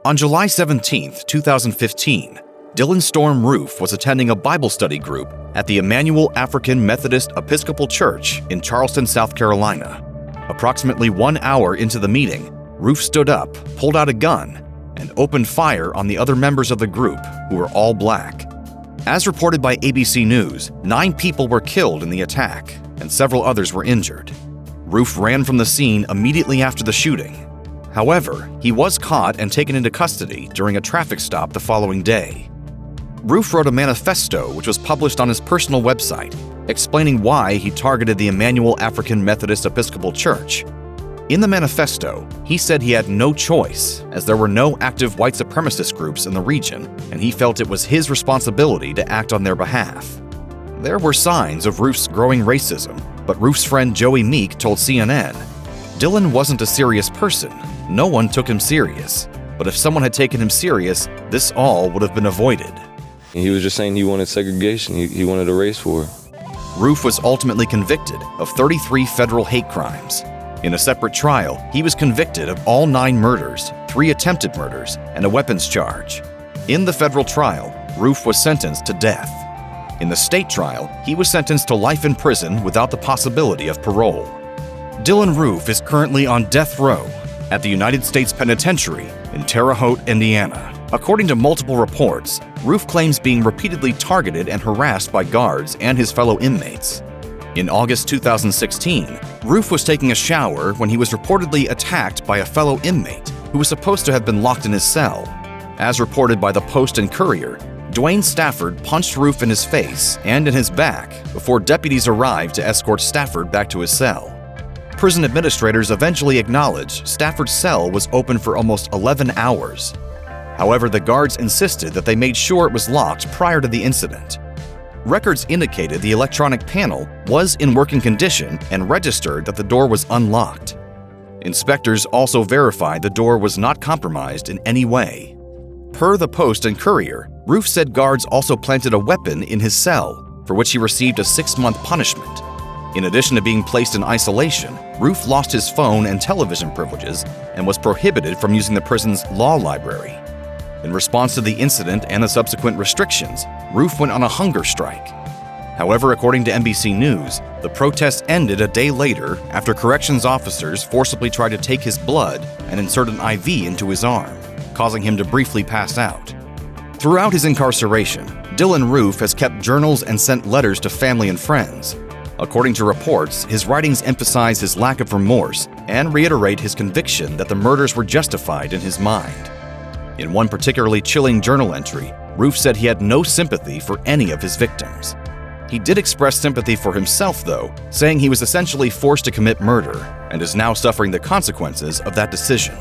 On July 17, 2015, Dylann Roof was attending a Bible study group at the Emanuel African Methodist Episcopal Church in Charleston, South Carolina. Approximately 1 hour into the meeting, Roof stood up, pulled out a gun, and opened fire on the other members of the group, who were all black. As reported by ABC News, 9 people were killed in the attack, and several others were injured. Roof ran from the scene immediately after the shooting. However, he was caught and taken into custody during a traffic stop the following day. Roof wrote a manifesto which was published on his personal website, explaining why he targeted the Emanuel African Methodist Episcopal Church. In the manifesto, he said he had no choice, as there were no active white supremacist groups in the region, and he felt it was his responsibility to act on their behalf. There were signs of Roof's growing racism, but Roof's friend Joey Meek told CNN, "Dylann wasn't a serious person. No one took him serious. But if someone had taken him serious, this all would have been avoided." He was just saying he wanted segregation. He wanted a race war. Roof was ultimately convicted of 33 federal hate crimes. In a separate trial, he was convicted of all 9 murders, 3 attempted murders, and a weapons charge. In the federal trial, Roof was sentenced to death. In the state trial, he was sentenced to life in prison without the possibility of parole. Dylann Roof is currently on death row at the United States Penitentiary in Terre Haute, Indiana. According to multiple reports, Roof claims being repeatedly targeted and harassed by guards and his fellow inmates. In August 2016, Roof was taking a shower when he was reportedly attacked by a fellow inmate who was supposed to have been locked in his cell. As reported by the Post and Courier, Dwayne Stafford punched Roof in his face and in his back before deputies arrived to escort Stafford back to his cell. Prison administrators eventually acknowledged Stafford's cell was open for almost 11 hours. However, the guards insisted that they made sure it was locked prior to the incident. Records indicated the electronic panel was in working condition and registered that the door was unlocked. Inspectors also verified the door was not compromised in any way. Per the Post and Courier, Roof said guards also planted a weapon in his cell, for which he received a 6-month punishment. In addition to being placed in isolation, Roof lost his phone and television privileges and was prohibited from using the prison's law library. In response to the incident and the subsequent restrictions, Roof went on a hunger strike. However, according to NBC News, the protests ended a day later after corrections officers forcibly tried to take his blood and insert an IV into his arm, causing him to briefly pass out. Throughout his incarceration, Dylann Roof has kept journals and sent letters to family and friends. According to reports, his writings emphasize his lack of remorse and reiterate his conviction that the murders were justified in his mind. In one particularly chilling journal entry, Roof said he had no sympathy for any of his victims. He did express sympathy for himself, though, saying he was essentially forced to commit murder and is now suffering the consequences of that decision.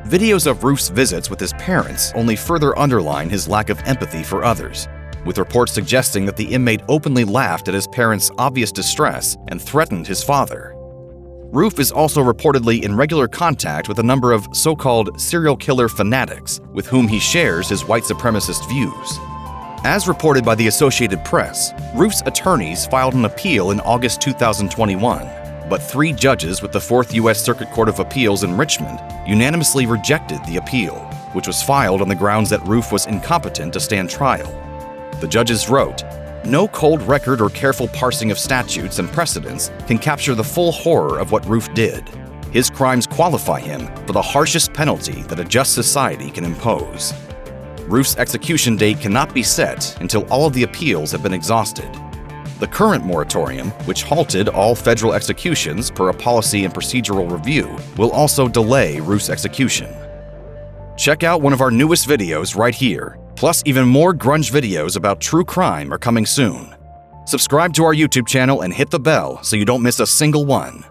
Videos of Roof's visits with his parents only further underline his lack of empathy for others, with reports suggesting that the inmate openly laughed at his parents' obvious distress and threatened his father. Roof is also reportedly in regular contact with a number of so-called serial killer fanatics with whom he shares his white supremacist views. As reported by the Associated Press, Roof's attorneys filed an appeal in August 2021, but 3 judges with the 4th U.S. Circuit Court of Appeals in Richmond unanimously rejected the appeal, which was filed on the grounds that Roof was incompetent to stand trial. The judges wrote, "No cold record or careful parsing of statutes and precedents can capture the full horror of what Roof did. His crimes qualify him for the harshest penalty that a just society can impose." Roof's execution date cannot be set until all of the appeals have been exhausted. The current moratorium, which halted all federal executions per a policy and procedural review, will also delay Roof's execution. Check out one of our newest videos right here. Plus, even more grunge videos about true crime are coming soon. Subscribe to our YouTube channel and hit the bell so you don't miss a single one.